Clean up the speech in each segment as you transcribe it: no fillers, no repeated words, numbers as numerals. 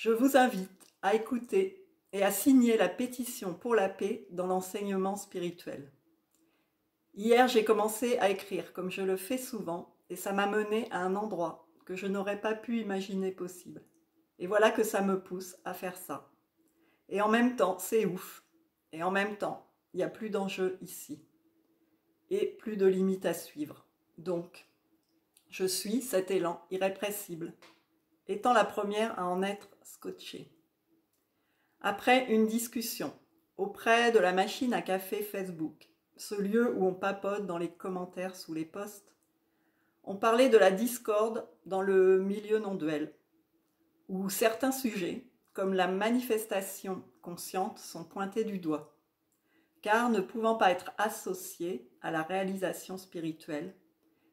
Je vous invite à écouter et à signer la pétition pour la paix dans l'enseignement spirituel. Hier, j'ai commencé à écrire comme je le fais souvent et ça m'a mené à un endroit que je n'aurais pas pu imaginer possible. Et voilà que ça me pousse à faire ça. Et en même temps, c'est ouf. Et en même temps, il n'y a plus d'enjeu ici. Et plus de limites à suivre. Donc, je suis cet élan irrépressible, étant la première à en être scotchée. Après une discussion auprès de la machine à café Facebook, ce lieu où on papote dans les commentaires sous les posts, on parlait de la discorde dans le milieu non-duel, où certains sujets, comme la manifestation consciente, sont pointés du doigt, car ne pouvant pas être associés à la réalisation spirituelle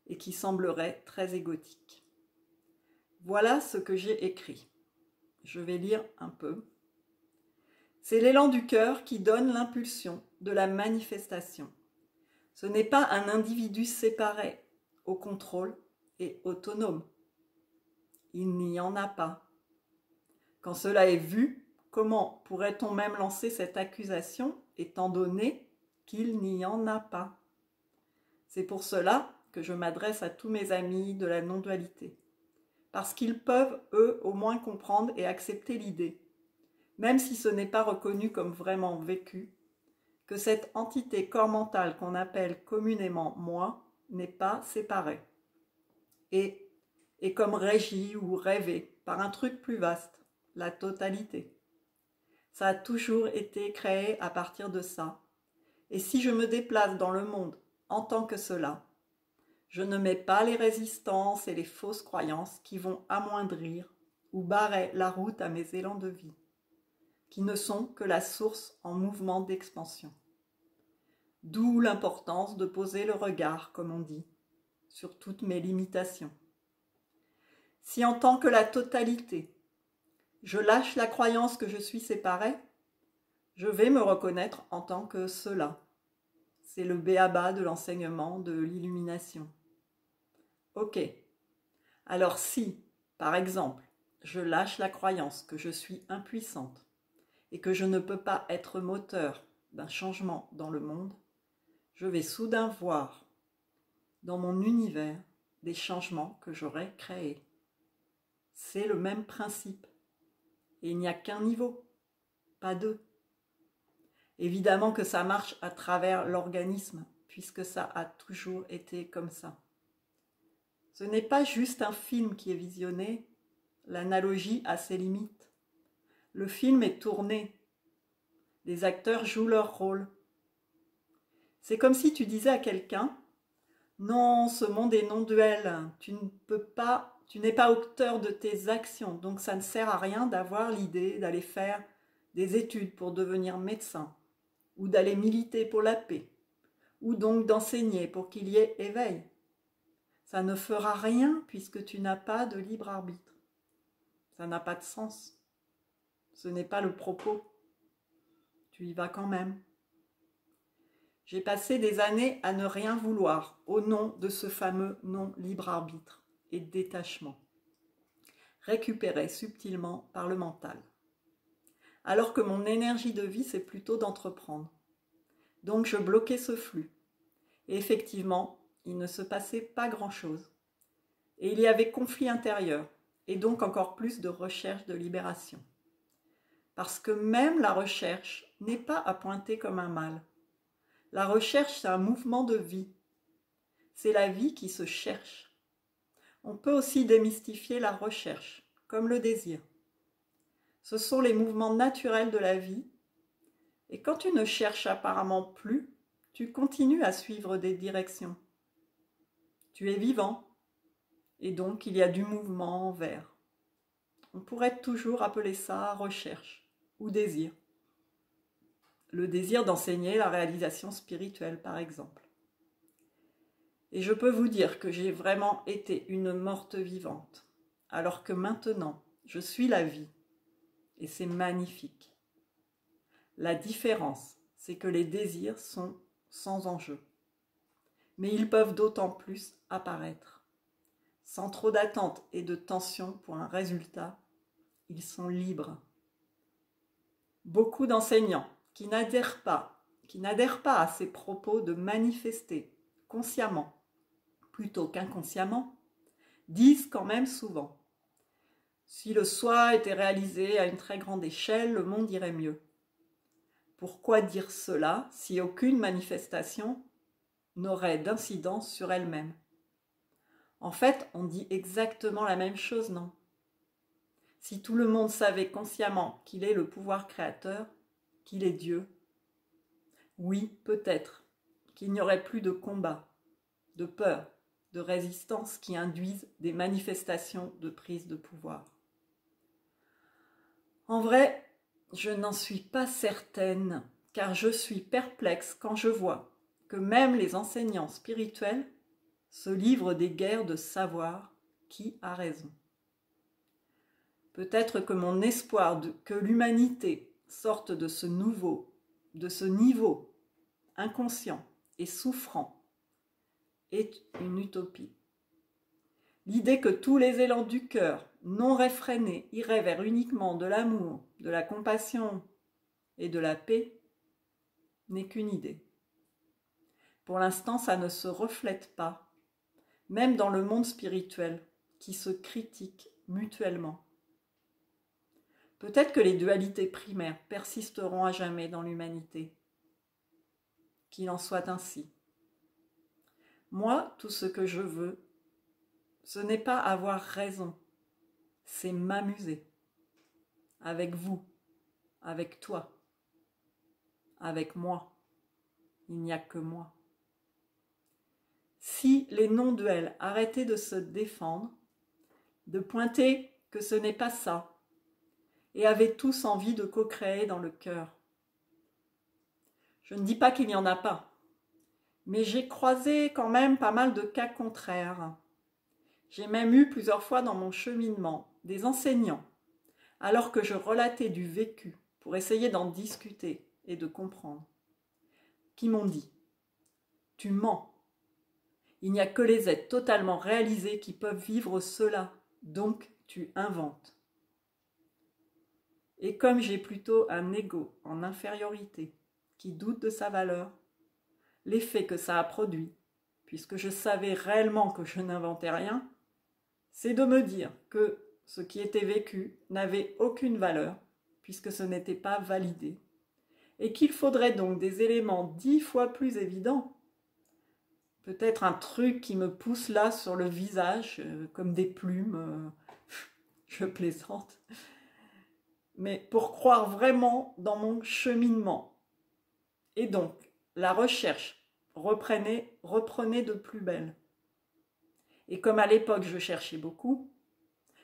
et qui sembleraient très égotiques. Voilà ce que j'ai écrit. Je vais lire un peu. C'est l'élan du cœur qui donne l'impulsion de la manifestation. Ce n'est pas un individu séparé, au contrôle et autonome. Il n'y en a pas. Quand cela est vu, comment pourrait-on même lancer cette accusation étant donné qu'il n'y en a pas? C'est pour cela que je m'adresse à tous mes amis de la non-dualité. Parce qu'ils peuvent, eux, au moins comprendre et accepter l'idée, même si ce n'est pas reconnu comme vraiment vécu, que cette entité corps mental qu'on appelle communément moi n'est pas séparée et est comme régie ou rêvée par un truc plus vaste, la totalité. Ça a toujours été créé à partir de ça. Et si je me déplace dans le monde en tant que cela, je ne mets pas les résistances et les fausses croyances qui vont amoindrir ou barrer la route à mes élans de vie, qui ne sont que la source en mouvement d'expansion. D'où l'importance de poser le regard, comme on dit, sur toutes mes limitations. Si en tant que la totalité, je lâche la croyance que je suis séparée, je vais me reconnaître en tant que cela. C'est le b.a.-ba de l'enseignement de l'illumination. Ok. Alors si, par exemple, je lâche la croyance que je suis impuissante et que je ne peux pas être moteur d'un changement dans le monde, je vais soudain voir dans mon univers des changements que j'aurais créés. C'est le même principe. Et il n'y a qu'un niveau, pas deux. Évidemment que ça marche à travers l'organisme, puisque ça a toujours été comme ça. Ce n'est pas juste un film qui est visionné, l'analogie a ses limites. Le film est tourné, les acteurs jouent leur rôle. C'est comme si tu disais à quelqu'un « Non, ce monde est non-duel, tu n'es pas auteur de tes actions, donc ça ne sert à rien d'avoir l'idée d'aller faire des études pour devenir médecin, ou d'aller militer pour la paix, ou donc d'enseigner pour qu'il y ait éveil. Ça ne fera rien puisque tu n'as pas de libre arbitre. Ça n'a pas de sens. Ce n'est pas le propos. Tu y vas quand même. » J'ai passé des années à ne rien vouloir au nom de ce fameux non-libre arbitre et détachement, récupéré subtilement par le mental. Alors que mon énergie de vie, c'est plutôt d'entreprendre. Donc je bloquais ce flux. Et effectivement, il ne se passait pas grand-chose. Et il y avait conflit intérieur, et donc encore plus de recherche de libération. Parce que même la recherche n'est pas à pointer comme un mal. La recherche, c'est un mouvement de vie. C'est la vie qui se cherche. On peut aussi démystifier la recherche, comme le désir. Ce sont les mouvements naturels de la vie, et quand tu ne cherches apparemment plus, tu continues à suivre des directions. Tu es vivant, et donc il y a du mouvement vers. On pourrait toujours appeler ça recherche ou désir. Le désir d'enseigner la réalisation spirituelle, par exemple. Et je peux vous dire que j'ai vraiment été une morte vivante, alors que maintenant, je suis la vie, et c'est magnifique. La différence, c'est que les désirs sont sans enjeu. Mais ils peuvent d'autant plus apparaître, sans trop d'attente et de tension pour un résultat, ils sont libres. Beaucoup d'enseignants qui n'adhèrent pas à ces propos de manifester consciemment plutôt qu'inconsciemment, disent quand même souvent: si le soi était réalisé à une très grande échelle, le monde irait mieux. Pourquoi dire cela si aucune manifestation n'aurait d'incidence sur elle-même? En fait, on dit exactement la même chose, non? Si tout le monde savait consciemment qu'il est le pouvoir créateur, qu'il est Dieu, oui, peut-être qu'il n'y aurait plus de combat, de peur, de résistance qui induisent des manifestations de prise de pouvoir. En vrai, je n'en suis pas certaine, car je suis perplexe quand je vois que même les enseignants spirituels se livrent des guerres de savoir qui a raison. Peut-être que mon espoir que l'humanité sorte de ce niveau inconscient et souffrant est une utopie. L'idée que tous les élans du cœur, non réfrénés, iraient vers uniquement de l'amour, de la compassion et de la paix n'est qu'une idée. Pour l'instant, ça ne se reflète pas, même dans le monde spirituel, qui se critique mutuellement. Peut-être que les dualités primaires persisteront à jamais dans l'humanité. Qu'il en soit ainsi. Moi, tout ce que je veux, ce n'est pas avoir raison, c'est m'amuser. Avec vous, avec toi, avec moi. Il n'y a que moi. Si les non-duels arrêtaient de se défendre, de pointer que ce n'est pas ça, et avaient tous envie de co-créer dans le cœur. Je ne dis pas qu'il n'y en a pas, mais j'ai croisé quand même pas mal de cas contraires. J'ai même eu plusieurs fois dans mon cheminement des enseignants, alors que je relatais du vécu pour essayer d'en discuter et de comprendre, qui m'ont dit: tu mens. Il n'y a que les êtres totalement réalisés qui peuvent vivre cela, donc tu inventes. Et comme j'ai plutôt un ego en infériorité, qui doute de sa valeur, l'effet que ça a produit, puisque je savais réellement que je n'inventais rien, c'est de me dire que ce qui était vécu n'avait aucune valeur, puisque ce n'était pas validé, et qu'il faudrait donc des éléments 10 fois plus évidents. Peut-être un truc qui me pousse là sur le visage, comme des plumes, je plaisante, mais pour croire vraiment dans mon cheminement. Et donc, la recherche reprenait de plus belle. Et comme à l'époque je cherchais beaucoup,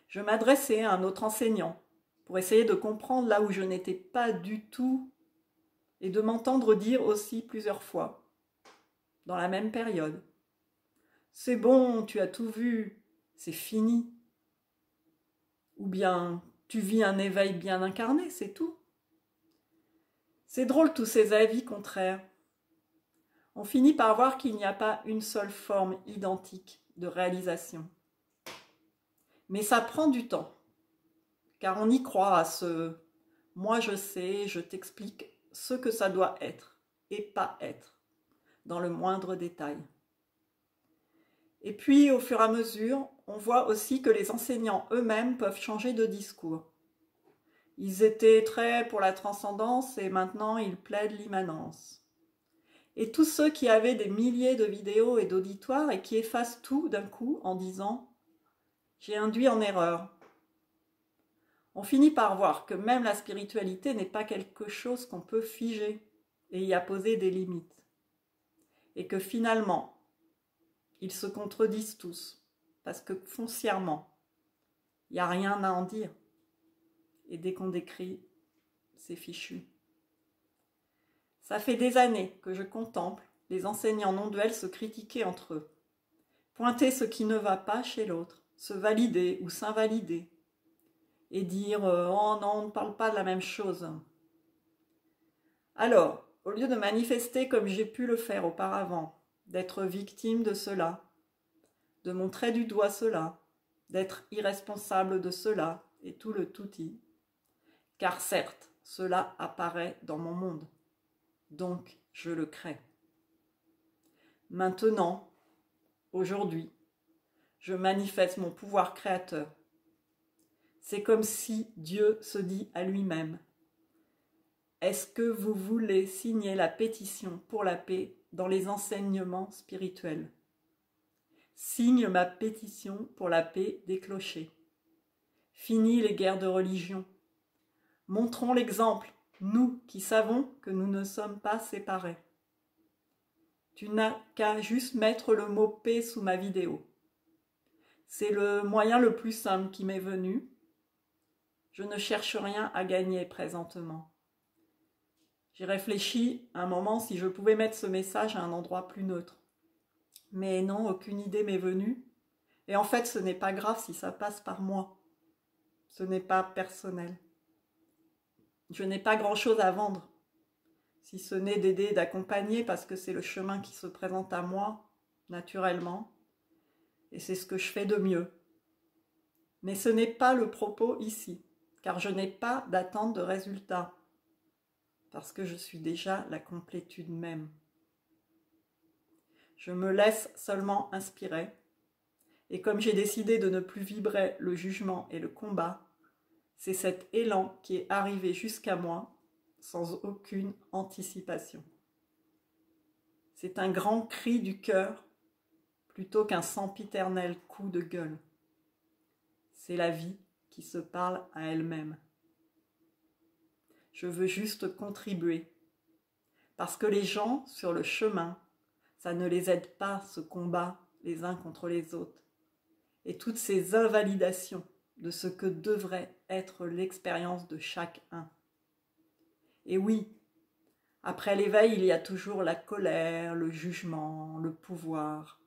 je m'adressais à un autre enseignant pour essayer de comprendre là où je n'étais pas du tout et de m'entendre dire aussi plusieurs fois, dans la même période: c'est bon, tu as tout vu, c'est fini. Ou bien, tu vis un éveil bien incarné, c'est tout. C'est drôle tous ces avis contraires. On finit par voir qu'il n'y a pas une seule forme identique de réalisation. Mais ça prend du temps, car on y croit à ce « moi je sais, je t'explique ce que ça doit être et pas être » dans le moindre détail. Et puis, au fur et à mesure, on voit aussi que les enseignants eux-mêmes peuvent changer de discours. Ils étaient très pour la transcendance et maintenant ils plaident l'immanence. Et tous ceux qui avaient des milliers de vidéos et d'auditoires et qui effacent tout d'un coup en disant « j'ai induit en erreur ». On finit par voir que même la spiritualité n'est pas quelque chose qu'on peut figer et y apposer des limites. Et que finalement, ils se contredisent tous, parce que foncièrement, il n'y a rien à en dire. Et dès qu'on décrit, c'est fichu. Ça fait des années que je contemple les enseignants non-duels se critiquer entre eux, pointer ce qui ne va pas chez l'autre, se valider ou s'invalider, et dire « oh non, on ne parle pas de la même chose ». Alors, au lieu de manifester comme j'ai pu le faire auparavant, d'être victime de cela, de montrer du doigt cela, d'être irresponsable de cela, et tout le touti, car certes, cela apparaît dans mon monde, donc je le crée. Maintenant, aujourd'hui, je manifeste mon pouvoir créateur. C'est comme si Dieu se dit à lui-même: est-ce que vous voulez signer la pétition pour la paix dans les enseignements spirituels? Signe ma pétition pour la paix des clochers. Fini les guerres de religion. Montrons l'exemple, nous qui savons que nous ne sommes pas séparés. Tu n'as qu'à juste mettre le mot paix sous ma vidéo. C'est le moyen le plus simple qui m'est venu. Je ne cherche rien à gagner présentement. J'ai réfléchi un moment si je pouvais mettre ce message à un endroit plus neutre. Mais non, aucune idée m'est venue. Et en fait, ce n'est pas grave si ça passe par moi. Ce n'est pas personnel. Je n'ai pas grand-chose à vendre, si ce n'est d'aider et d'accompagner, parce que c'est le chemin qui se présente à moi, naturellement. Et c'est ce que je fais de mieux. Mais ce n'est pas le propos ici, car je n'ai pas d'attente de résultat, parce que je suis déjà la complétude même. Je me laisse seulement inspirer, et comme j'ai décidé de ne plus vibrer le jugement et le combat, c'est cet élan qui est arrivé jusqu'à moi sans aucune anticipation. C'est un grand cri du cœur plutôt qu'un sempiternel coup de gueule. C'est la vie qui se parle à elle-même. Je veux juste contribuer, parce que les gens sur le chemin, ça ne les aide pas ce combat les uns contre les autres, et toutes ces invalidations de ce que devrait être l'expérience de chacun. Et oui, après l'éveil, il y a toujours la colère, le jugement, le pouvoir.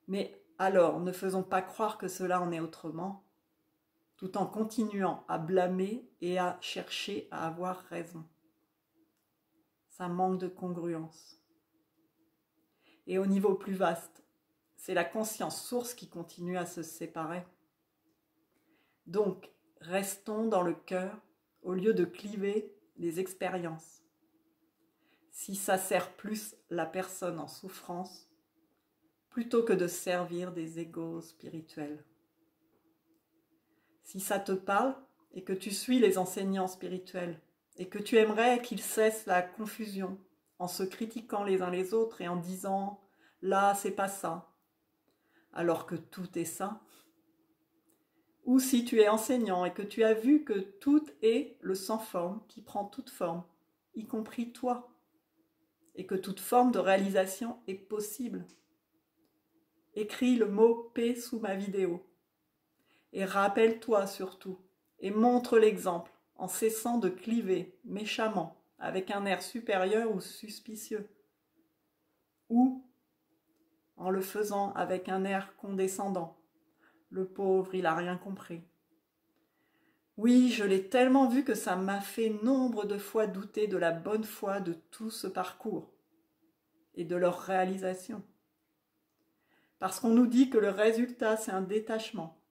Mais alors, ne faisons pas croire que cela en est autrement, tout en continuant à blâmer et à chercher à avoir raison. Ça manque de congruence. Et au niveau plus vaste, c'est la conscience source qui continue à se séparer. Donc, restons dans le cœur au lieu de cliver les expériences. Si ça sert plus la personne en souffrance, plutôt que de servir des égos spirituels. Si ça te parle et que tu suis les enseignants spirituels et que tu aimerais qu'ils cessent la confusion en se critiquant les uns les autres et en disant « là, c'est pas ça », alors que tout est ça. Ou si tu es enseignant et que tu as vu que tout est le sans forme qui prend toute forme, y compris toi, et que toute forme de réalisation est possible. Écris le mot « paix » sous ma vidéo. Et rappelle-toi surtout, et montre l'exemple, en cessant de cliver méchamment, avec un air supérieur ou suspicieux, ou en le faisant avec un air condescendant. Le pauvre, il n'a rien compris. Oui, je l'ai tellement vu que ça m'a fait nombre de fois douter de la bonne foi de tout ce parcours et de leur réalisation. Parce qu'on nous dit que le résultat, c'est un détachement.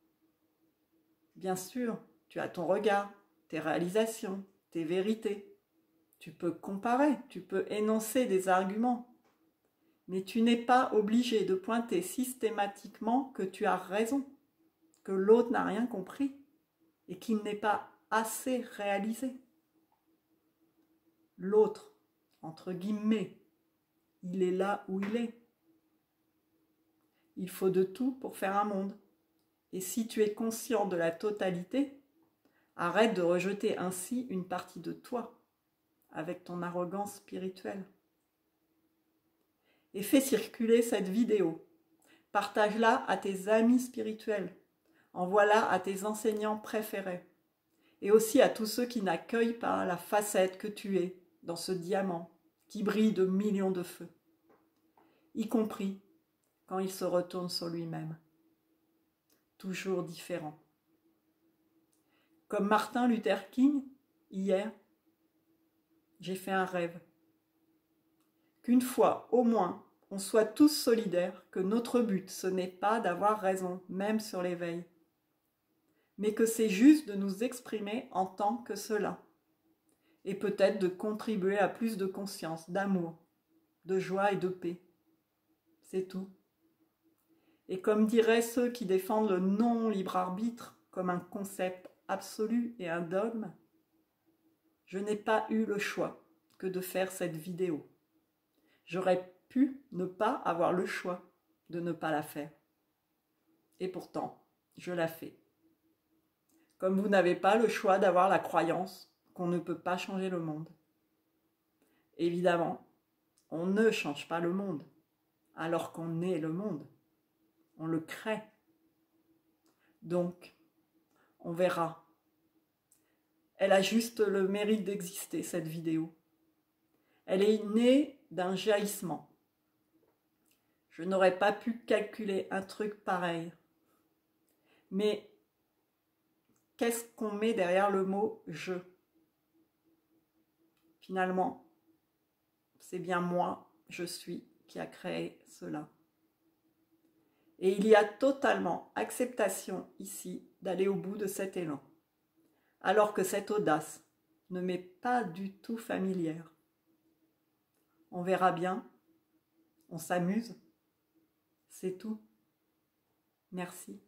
Bien sûr, tu as ton regard, tes réalisations, tes vérités. Tu peux comparer, tu peux énoncer des arguments. Mais tu n'es pas obligé de pointer systématiquement que tu as raison, que l'autre n'a rien compris et qu'il n'est pas assez réalisé. L'autre, entre guillemets, il est là où il est. Il faut de tout pour faire un monde. Et si tu es conscient de la totalité, arrête de rejeter ainsi une partie de toi, avec ton arrogance spirituelle. Et fais circuler cette vidéo. Partage-la à tes amis spirituels. Envoie-la à tes enseignants préférés. Et aussi à tous ceux qui n'accueillent pas la facette que tu es dans ce diamant qui brille de millions de feux, y compris quand il se retourne sur lui-même. Toujours différent. Comme Martin Luther King, hier, j'ai fait un rêve. Qu'une fois, au moins, on soit tous solidaires que notre but, ce n'est pas d'avoir raison, même sur l'éveil, mais que c'est juste de nous exprimer en tant que cela, et peut-être de contribuer à plus de conscience, d'amour, de joie et de paix. C'est tout. Et comme diraient ceux qui défendent le non-libre arbitre comme un concept absolu et un dogme, je n'ai pas eu le choix que de faire cette vidéo. J'aurais pu ne pas avoir le choix de ne pas la faire. Et pourtant, je la fais. Comme vous n'avez pas le choix d'avoir la croyance qu'on ne peut pas changer le monde. Évidemment, on ne change pas le monde, alors qu'on est le monde. On le crée. Donc, on verra. Elle a juste le mérite d'exister, cette vidéo. Elle est née d'un jaillissement. Je n'aurais pas pu calculer un truc pareil. Mais qu'est-ce qu'on met derrière le mot « je » ? Finalement, c'est bien moi, je suis, qui a créé cela. Et il y a totalement acceptation ici d'aller au bout de cet élan, alors que cette audace ne m'est pas du tout familière. On verra bien, on s'amuse, c'est tout. Merci.